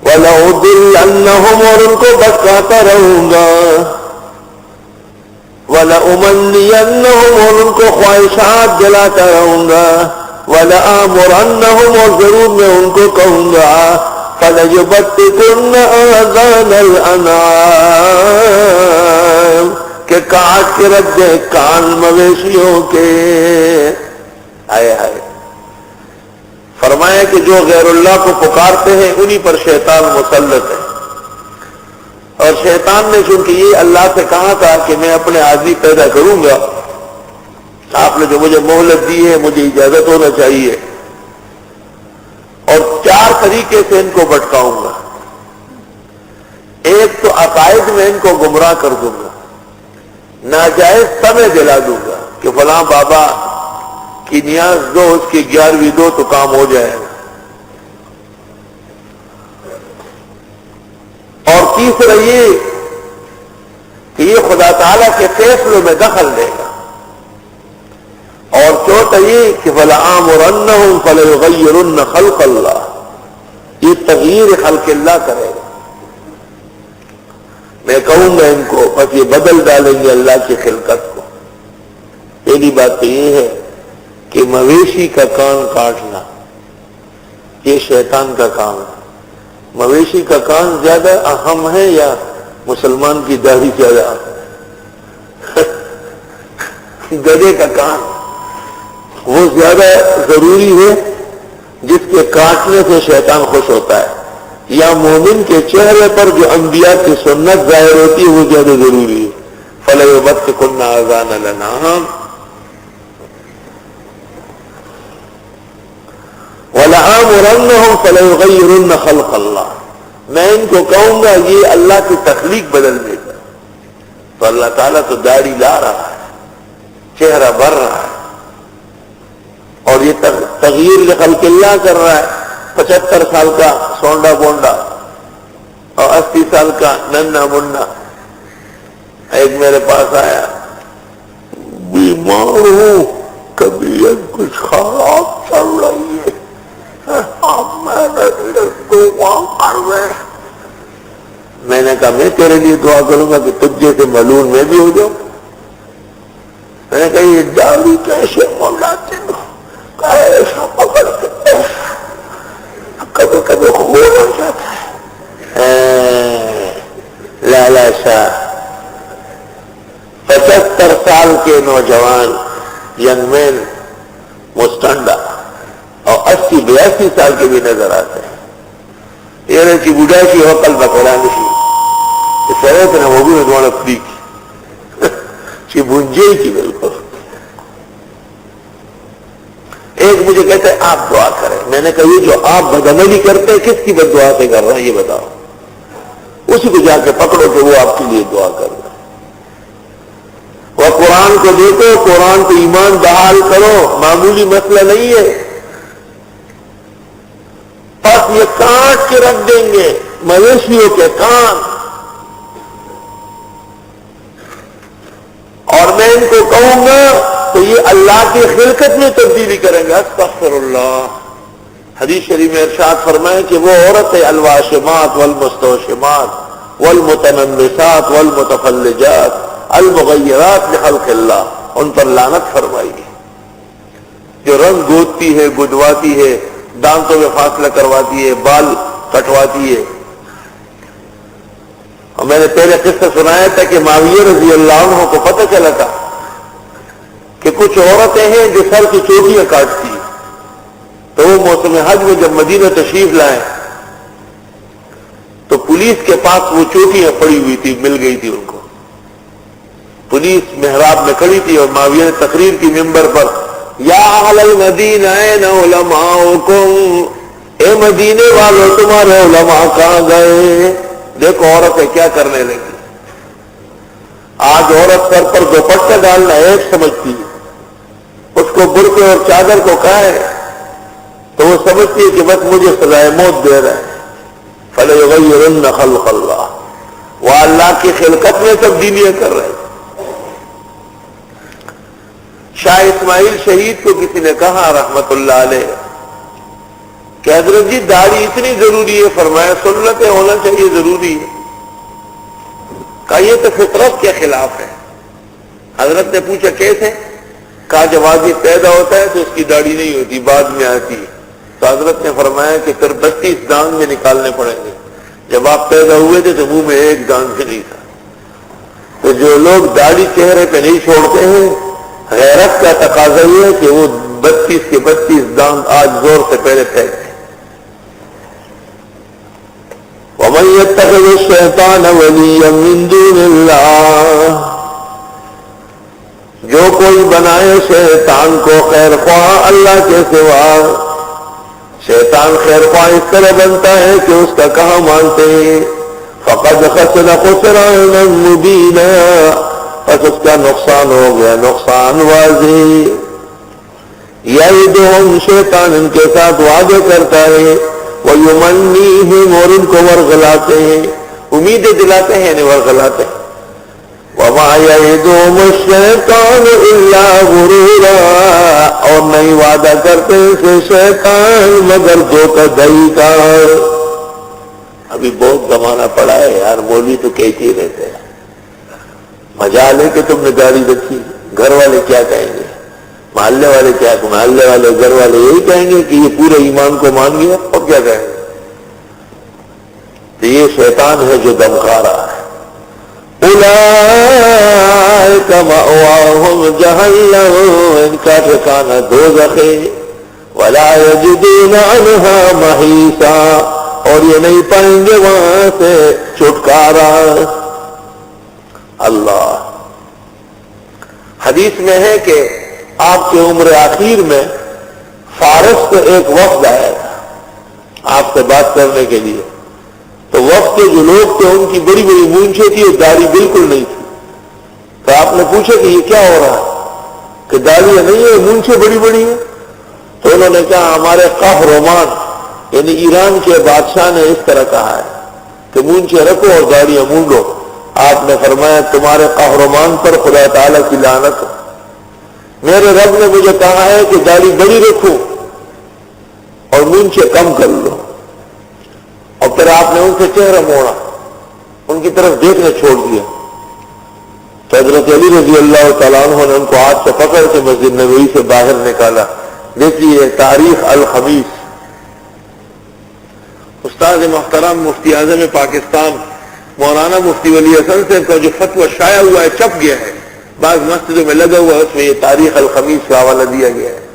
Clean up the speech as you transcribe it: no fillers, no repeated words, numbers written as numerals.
وَلَأُضِلَّنَّهُمْ اور ان کو بھٹکاتا رہوں گا، وَلَأُمَنِّيَنَّهُمْ اور ان کو خواہشات دلاتا رہوں گا، وَلَآمُرَنَّهُمْ اور ضرور میں ان کو کہوں گا، فَلَيُبَتِّكُنَّ آذَانَ الْأَنْعَامِ کہ کاٹ کے رکھ دے کان مویشیوں کے۔ آئے آئے فرمایا کہ جو غیر اللہ کو پکارتے ہیں انہی پر شیطان مسلط ہے، اور شیطان نے چونکہ یہ اللہ سے کہا تھا کہ میں اپنے آدمی پیدا کروں گا، آپ نے جو مجھے مہلت دی ہے مجھے اجازت ہونا چاہیے، اور 4 طریقے سے ان کو بھٹکاؤں گا۔ ایک تو عقائد میں ان کو گمراہ کر دوں گا، ناجائز سمے دلا دوں گا کہ فلاں بابا کی نیاز دو، اس کی 11ویں دو تو کام ہو جائے گا۔ اور تیسرا یہ کہ یہ خدا تعالیٰ کے فیصلوں میں دخل دے گا، اور چوتھا یہ کہ فَلَآمُرَنَّهُمْ فَلَيُغَيِّرُنَّ خَلْقَ اللَّهِ یہ تغییر خلق اللہ کرے گا۔ میں کہوں گا ان کو بس یہ بدل ڈالیں گے اللہ کی خلقت کو۔ پہلی بات تو یہ ہے کہ مویشی کا کان کاٹنا یہ شیطان کا کام ہے۔ مویشی کا کان زیادہ اہم ہے یا مسلمان کی داڑھی زیادہ اہم؟ گدھے کا کان وہ زیادہ ضروری ہے جس کے کاٹنے سے شیطان خوش ہوتا ہے، یا مومن کے چہرے پر جو انبیاء کی سنت ظاہر ہوتی ہے وہ زیادہ ضروری ہے۔ فَلَيُبَتِّكُنَّ آذَانَ الْأَنْعَامِ وَلَآمُرَنَّهُمْ فَلَيُغَيِّرُنَّ خَلْقَ اللَّهِ میں ان کو کہوں گا یہ اللہ کی تخلیق بدل دے گا۔ تو اللہ تعالیٰ تو داڑھی لا رہا ہے، چہرہ بھر رہا ہے، اور یہ تغییر خلق اللہ کر رہا ہے۔ 75 سال کا سونڈا بونڈا اور 80 سال کا ننا منڈا۔ ایک میرے پاس آیا، بیمار ہوں، طبیعت کچھ خراب چل رہی ہے، میں نے کہا میں تیرے لیے دعا کروں گا کہ تجھ جیسے ملون میں بھی ہو جاؤں۔ میں نے کہا یہ داڑھی کیسے مولاتے ہو؟ ایسا پکڑ کے کبھی کبھی خون ہو جاتا ہے۔ لالا شاہ 75 سال کے نوجوان ینگ مین مستنڈا اور 80-82 سال کے بھی نظر آتے ہیں۔ یہ کی بڑھا کی ہو کل بکرا نہیں سرت نا وہ بھی دوڑا پڑی کی بنجے کی بالکل۔ ایک مجھے کہتے ہیں آپ دعا کریں، میں نے کہا یہ جو آپ بدعملی کرتے ہیں کس کی بد دعا سے کر رہے ہیں یہ بتاؤ، اسی کو جا کے پکڑو کہ وہ آپ کے لیے دعا کر رہا ہے۔ وہ قرآن کو دیکھو، قرآن کو ایمان بحال کرو، معمولی مسئلہ نہیں ہے۔ بس یہ کاٹ کے رکھ دیں گے مویشیوں کے کان، اور میں ان کو کہوں گا تو یہ اللہ کی خلقت میں تبدیلی کریں گے۔ استغفر اللہ۔ حدیث شریف میں ارشاد فرمائے کہ وہ عورت ہے الواشمات والمستوشمات والمتنمسات والمتفلجات المغیرات لخلق اللہ، ان پر لعنت فرمائی ہے، جو رنگ گودتی ہے، گدواتی ہے، دانتوں میں فاصلہ کرواتی ہے، بال کٹواتی ہے۔ اور میں نے پہلے قصہ سنایا تھا کہ معاویہ رضی اللہ عنہ کو پتہ چلا تھا کہ کچھ عورتیں ہیں جو سر کی چوٹیاں کاٹتی ہیں، تو وہ موسم حج میں جب مدینہ تشریف لائے تو پولیس کے پاس وہ چوٹیاں پڑی ہوئی تھی، مل گئی تھی ان کو۔ پولیس محراب میں کھڑی تھی اور معاویہ نے تقریر کی ممبر پر، یا اہل المدینہ این علماؤکم، اے مدینے والوں تمہارے علماء کہاں گئے؟ دیکھو عورتیں کیا کرنے لگی۔ آج عورت سر پر دوپٹہ ڈالنا ایک سمجھتی ہے، اس کو برقع اور چادر کو کہے تو وہ سمجھتی ہے کہ بس مجھے سزائے موت دے رہا ہے۔ فَلَيُغَيِّرُنَّ خَلْقَ اللَّهِ، وہ اللہ کی خلقت میں تبدیلیاں کر رہے ہیں۔ شاہ اسماعیل شہید کو کسی نے کہا رحمت اللہ علیہ کہ حضرت جی داڑھی اتنی ضروری ہے؟ فرمایا سنت ہونا چاہیے، ضروری ہے۔ کہا یہ تو فطرت کے خلاف ہے۔ حضرت نے پوچھا کیسے؟ کہا جب آدمی پیدا ہوتا ہے تو اس کی داڑھی نہیں ہوتی، بعد میں آتی ہے۔ تو حضرت نے فرمایا کہ پھر 32 دانت میں نکالنے پڑیں گے۔ جب آپ پیدا ہوئے تھے تو منہ میں ایک دانت بھی نہیں تھا۔ تو جو لوگ داڑھی چہرے پہ نہیں چھوڑتے ہیں، غیرت کا تقاضا یہ ہے کہ وہ 32 کے 32 دانت آج زور سے پہلے پھینک دیں۔ وَمَن يَتَّخِذِ الشَّيْطَانَ وَلِيًّا مِّن دُونِ اللَّهِ، جو کوئی بنائے شیطان کو خیر خواہ اللہ کے سوا، شیطان خیر خواہ اس طرح بنتا ہے کہ اس کا کہاں مانتے ہیں، فقد خسر خسرانا مبینا، پس اس کا نقصان ہو گیا، نقصان واضح۔ یعدہم، شیطان ان کے ساتھ وعدے کرتا ہے، ویمنیہم، اور ان کو ورغلاتے ہیں، امیدیں دلاتے ہیں انہیں ورغلاتے ہیں۔ وما یعدہم الشیطان الا غرورا، اور نہیں وعدہ کرتے سے شیطان مگر دھوکہ دہی کا۔ ابھی بہت زمانہ پڑا ہے یار، مولوی تو کہتے ہی رہتے ہیں، مجال ہے کہ تم نے داڑھی رکھی، گھر والے کیا کہیں گے، محلے والے کیا، محلے والے گھر والے یہی کہیں گے کہ یہ پورے ایمان کو مان گیا، اور کیا کہیں گے؟ تو یہ شیطان ہے جو دم کھا رہا ہے۔ اولئک مأواہم جہنم، ان کا ٹھکانہ دوزخ ہے، ولا یجدون عنہا محیصا، اور یہ نہیں پائیں گے وہاں سے چھٹکارا۔ اللہ، حدیث میں ہے کہ آپ کے عمر آخر میں فارس سے ایک وفد آیا تھا آپ سے بات کرنے کے لیے۔ تو وفد کے جو لوگ تھے ان کی بڑی بڑی مونچھیں تھی اور داڑھی بالکل نہیں تھی۔ تو آپ نے پوچھا کہ یہ کیا ہو رہا ہے کہ داڑھیاں نہیں ہے، مونچھیں بڑی بڑی ہیں؟ تو انہوں نے کہا ہمارے قہرمان یعنی ایران کے بادشاہ نے اس طرح کہا ہے کہ مونچھیں رکھو اور داڑیاں مونڈو۔ آپ نے فرمایا تمہارے قہرمان پر خدا تعالیٰ کی لعنت ہو، میرے رب نے مجھے کہا ہے کہ داڑھی بڑی رکھو اور مونچھیں کم کر لو۔ اور پھر آپ نے ان سے چہرہ موڑا، ان کی طرف دیکھنا چھوڑ دیا۔ تو حضرت علی رضی اللہ تعالیٰ عنہ نے ان کو ہاتھ سے پکڑ کے مسجد نبوی سے باہر نکالا۔ دیکھیے تاریخ الخمیس، استاد محترم مفتی اعظم پاکستان مولانا مفتی ولی حسن سے کا جو فتویٰ شائع ہوا ہے، چھپ گیا ہے، بعض مسجدوں میں لگا ہوا ہے، اس میں یہ تاریخ الخمیس کا حوالہ دیا گیا ہے۔